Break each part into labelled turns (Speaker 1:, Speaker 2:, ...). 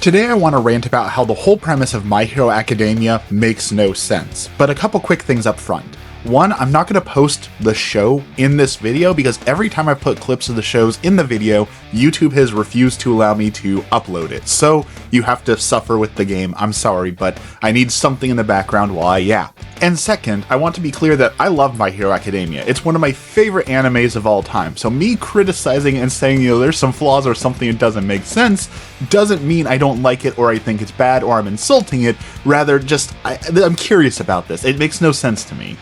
Speaker 1: Today I want to rant about how the whole premise of My Hero Academia makes no sense, but a couple quick things up front. One, I'm not going to post the show in this video because every time I put clips of the shows in the video, YouTube has refused to allow me to upload it. So you have to suffer with the game. I'm sorry, but I need something in the background while I yap. And second, I want to be clear that I love My Hero Academia. It's one of my favorite animes of all time. So me criticizing and saying, there's some flaws or something that doesn't make sense doesn't mean I don't like it or I think it's bad or I'm insulting it. Rather, I'm curious about this. It makes no sense to me.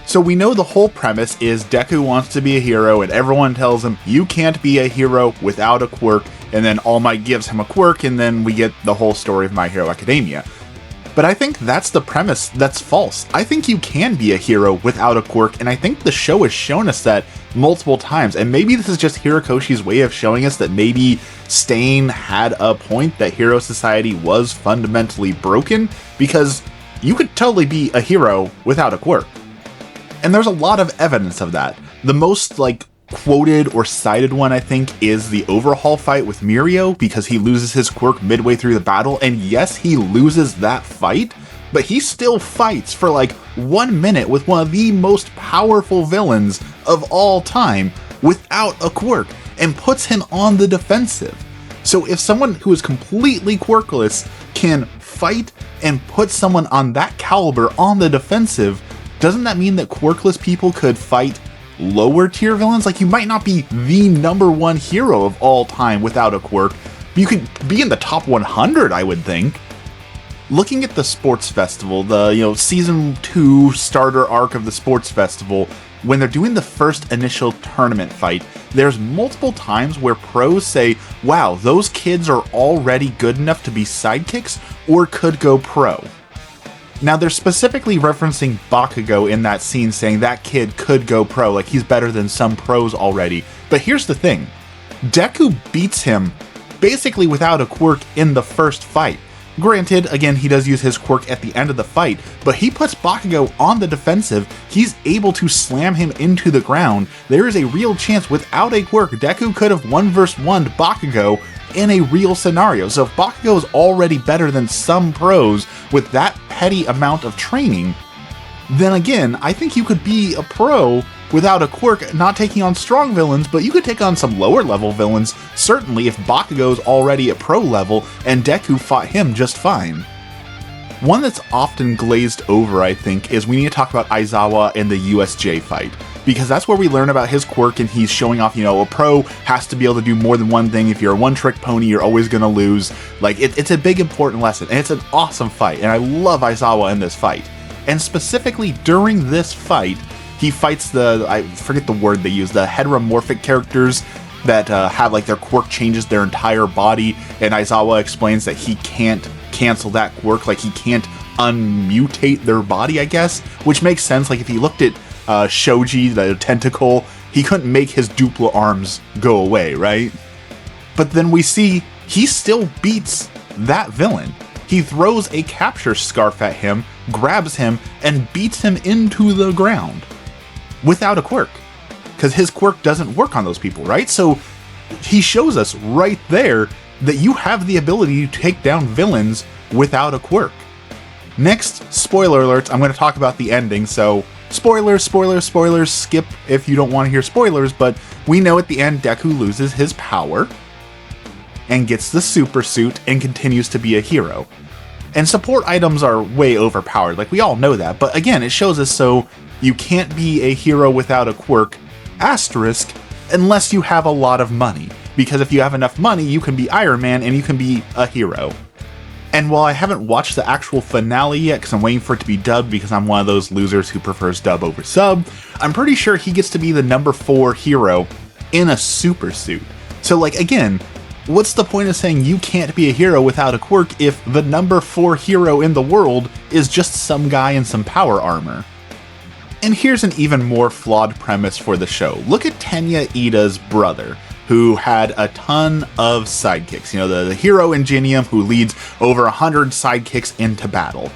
Speaker 1: So we know the whole premise is Deku wants to be a hero and everyone tells him you can't be a hero without a quirk, and then All Might gives him a quirk, and then we get the whole story of My Hero Academia. But I think that's the premise that's false. I think you can be a hero without a quirk, and I think the show has shown us that multiple times, and maybe this is just Hirokoshi's way of showing us that maybe Stain had a point, that Hero Society was fundamentally broken, because you could totally be a hero without a quirk. And there's a lot of evidence of that. The most quoted or cited one, I think, is the overhaul fight with Mirio, because he loses his quirk midway through the battle, and yes, he loses that fight, but he still fights for 1 minute with one of the most powerful villains of all time without a quirk, and puts him on the defensive. So if someone who is completely quirkless can fight and put someone on that caliber on the defensive, doesn't that mean that quirkless people could fight lower tier villains? You might not be the #1 hero of all time without a quirk, but you could be in the top 100, I would think. Looking at the sports festival, the season 2 starter arc of the sports festival, when they're doing the first initial tournament fight, there's multiple times where pros say, wow, those kids are already good enough to be sidekicks or could go pro. Now, they're specifically referencing Bakugo in that scene, saying that kid could go pro, he's better than some pros already. But here's the thing, Deku beats him basically without a quirk in the first fight. Granted, again, he does use his quirk at the end of the fight, but he puts Bakugo on the defensive, he's able to slam him into the ground. There is a real chance without a quirk, Deku could have 1v1'd Bakugo in a real scenario. So if Bakugo is already better than some pros with that petty amount of training, then again, I think you could be a pro without a quirk, not taking on strong villains, but you could take on some lower level villains, certainly if Bakugo's already at pro level and Deku fought him just fine. One that's often glazed over, I think, is we need to talk about Aizawa and the USJ fight, because that's where we learn about his quirk and he's showing off, a pro has to be able to do more than one thing. If you're a one-trick pony, you're always going to lose. It's a big important lesson, and it's an awesome fight, and I love Aizawa in this fight. And specifically during this fight, he fights I forget the word they use, the heteromorphic characters that have their quirk changes their entire body, and Aizawa explains that he can't cancel that quirk, he can't unmutate their body, I guess, which makes sense. If you looked at Shoji, the tentacle, he couldn't make his duplo arms go away, right? But then we see he still beats that villain. He throws a capture scarf at him, grabs him, and beats him into the ground without a quirk, because his quirk doesn't work on those people, right? So he shows us right there that you have the ability to take down villains without a quirk. Next, spoiler alerts, I'm going to talk about the ending, so spoilers, skip if you don't want to hear spoilers, but we know at the end Deku loses his power and gets the super suit and continues to be a hero. And support items are way overpowered, we all know that, but again, it shows us so you can't be a hero without a quirk, asterisk, unless you have a lot of money. Because if you have enough money, you can be Iron Man and you can be a hero. And while I haven't watched the actual finale yet, because I'm waiting for it to be dubbed because I'm one of those losers who prefers dub over sub, I'm pretty sure he gets to be the #4 hero in a super suit. So again, what's the point of saying you can't be a hero without a quirk if the #4 hero in the world is just some guy in some power armor? And here's an even more flawed premise for the show. Look at Tenya Ida's brother, who had a ton of sidekicks. The hero Ingenium who leads over 100 sidekicks into battle.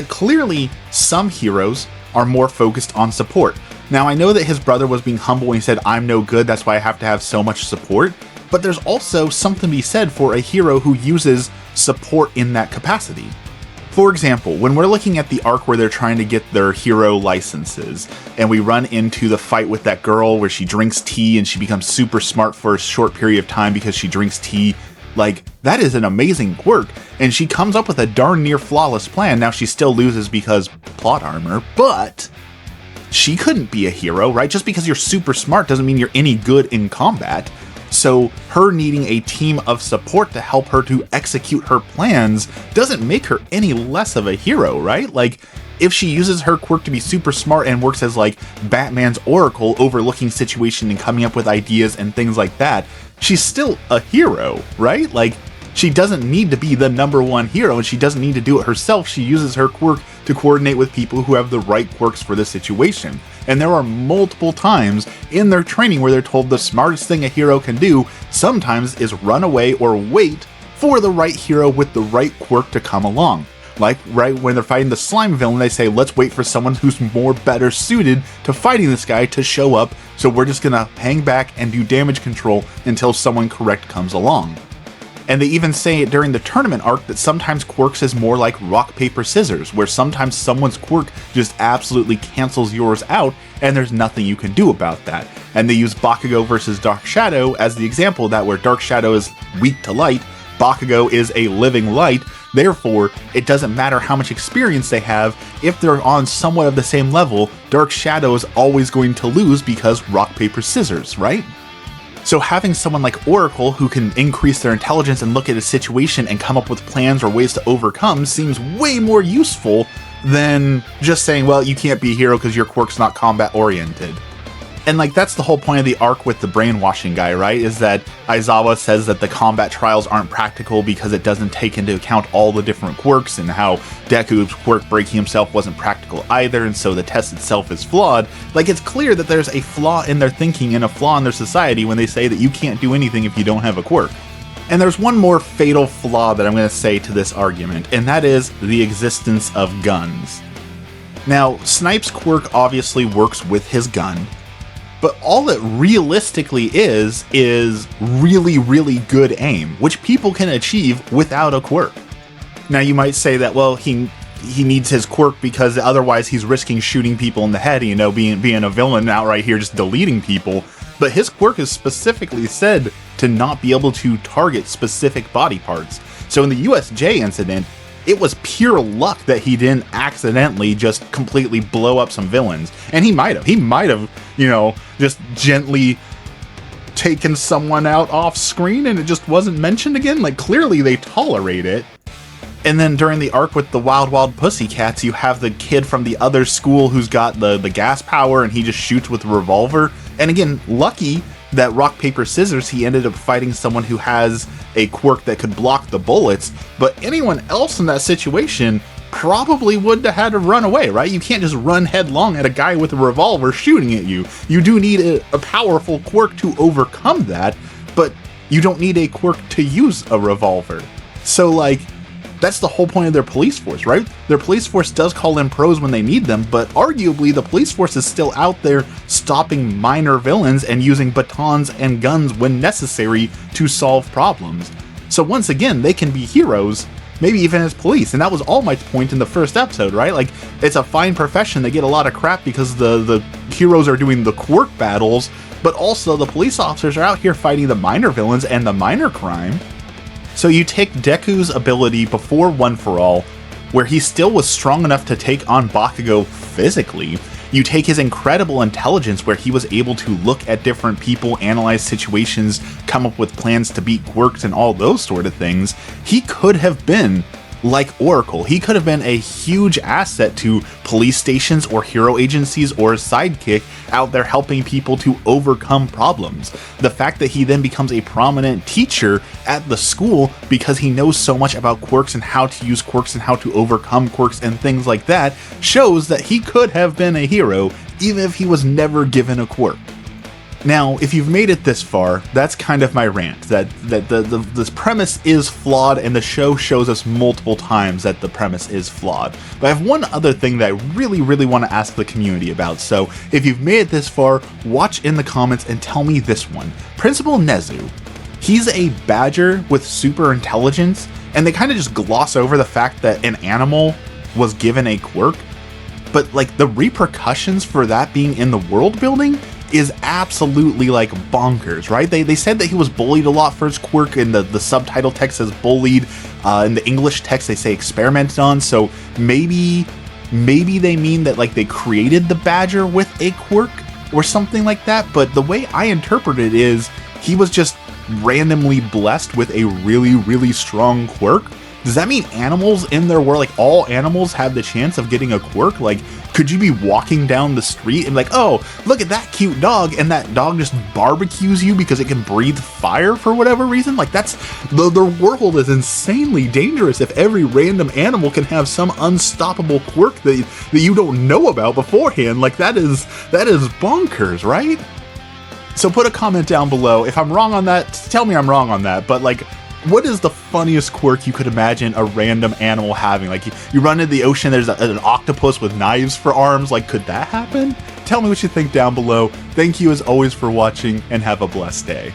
Speaker 1: Clearly, some heroes are more focused on support. Now, I know that his brother was being humble when he said, I'm no good, that's why I have to have so much support. but there's also something to be said for a hero who uses support in that capacity. For example, when we're looking at the arc where they're trying to get their hero licenses, and we run into the fight with that girl where she drinks tea and she becomes super smart for a short period of time because she drinks tea, like, that is an amazing quirk, and she comes up with a darn near flawless plan. Now, she still loses because plot armor, but she couldn't be a hero, right? Just because you're super smart doesn't mean you're any good in combat. So her needing a team of support to help her to execute her plans doesn't make her any less of a hero, right? Like, if she uses her quirk to be super smart and works as like Batman's Oracle, overlooking situation and coming up with ideas and things like that, she's still a hero, right? Like, she doesn't need to be the #1 hero, and she doesn't need to do it herself. She uses her quirk to coordinate with people who have the right quirks for the situation. And there are multiple times in their training where they're told the smartest thing a hero can do sometimes is run away or wait for the right hero with the right quirk to come along. Like, right when they're fighting the slime villain, they say, let's wait for someone who's more better suited to fighting this guy to show up, so we're just gonna hang back and do damage control until someone correct comes along. And they even say during the tournament arc that sometimes quirks is more like rock, paper, scissors, where sometimes someone's quirk just absolutely cancels yours out, and there's nothing you can do about that. And they use Bakugo versus Dark Shadow as the example of that, where Dark Shadow is weak to light, Bakugo is a living light, therefore it doesn't matter how much experience they have, if they're on somewhat of the same level, Dark Shadow is always going to lose because rock, paper, scissors, right? So having someone like Oracle who can increase their intelligence and look at a situation and come up with plans or ways to overcome seems way more useful than just saying, well, you can't be a hero because your quirk's not combat oriented. And like, that's the whole point of the arc with the brainwashing guy, right? Is that Aizawa says that the combat trials aren't practical because it doesn't take into account all the different quirks, and how Deku's quirk breaking himself wasn't practical either, and so the test itself is flawed. Like, it's clear that there's a flaw in their thinking and a flaw in their society when they say that you can't do anything if you don't have a quirk. And there's one more fatal flaw that I'm going to say to this argument, and that is the existence of guns. Now, Snipe's quirk obviously works with his gun, but all it realistically is really, really good aim, which people can achieve without a quirk. Now, you might say that, well, he needs his quirk because otherwise he's risking shooting people in the head, you know, being a villain out right here just deleting people. But his quirk is specifically said to not be able to target specific body parts. So in the USJ incident, it was pure luck that he didn't accidentally just completely blow up some villains. And he might have, you know, just gently taken someone out off screen and it just wasn't mentioned again. Like, clearly they tolerate it. And then during the arc with the Wild Pussycats, you have the kid from the other school who's got the gas power and he just shoots with a revolver. And again, lucky that rock, paper, scissors, he ended up fighting someone who has a quirk that could block the bullets, but anyone else in that situation probably would have had to run away, right? You can't just run headlong at a guy with a revolver shooting at you. You do need a powerful quirk to overcome that, but you don't need a quirk to use a revolver. So, like, that's the whole point of their police force, right? Their police force does call in pros when they need them, but arguably the police force is still out there stopping minor villains and using batons and guns when necessary to solve problems. So once again, they can be heroes, maybe even as police, and that was All Might's point in the first episode, right? Like, it's a fine profession. They get a lot of crap because the heroes are doing the quirk battles, but also the police officers are out here fighting the minor villains and the minor crime. So you take Deku's ability before One For All, where he still was strong enough to take on Bakugo physically. You take his incredible intelligence, where he was able to look at different people, analyze situations, come up with plans to beat quirks and all those sort of things. He could have been like Oracle. He could have been a huge asset to police stations or hero agencies or a sidekick out there helping people to overcome problems. The fact that he then becomes a prominent teacher at the school because he knows so much about quirks and how to use quirks and how to overcome quirks and things like that shows that he could have been a hero even if he was never given a quirk. Now, if you've made it this far, that's kind of my rant, that this premise is flawed, and the show shows us multiple times that the premise is flawed. But I have one other thing that I really, really want to ask the community about, so if you've made it this far, watch in the comments and tell me this one. Principal Nezu, he's a badger with super intelligence, and they kind of just gloss over the fact that an animal was given a quirk. But like the repercussions for that being in the world building is absolutely like bonkers, right? They said that he was bullied a lot for his quirk, and the subtitle text says bullied. In the English text they say experimented on, so maybe they mean that like they created the badger with a quirk or something like that. But the way I interpret it is he was just randomly blessed with a really strong quirk. Does that mean animals in their world, like all animals have the chance of getting a quirk? Like, could you be walking down the street and be like, oh, look at that cute dog, and that dog just barbecues you because it can breathe fire for whatever reason? Like, that's, the world is insanely dangerous if every random animal can have some unstoppable quirk that you don't know about beforehand. Like, that is bonkers, right? So put a comment down below. If I'm wrong on that, tell me I'm wrong on that. But like, what is the funniest quirk you could imagine a random animal having? Like, you run into the ocean, there's an octopus with knives for arms. Like, could that happen? Tell me what you think down below. Thank you as always for watching, and have a blessed day.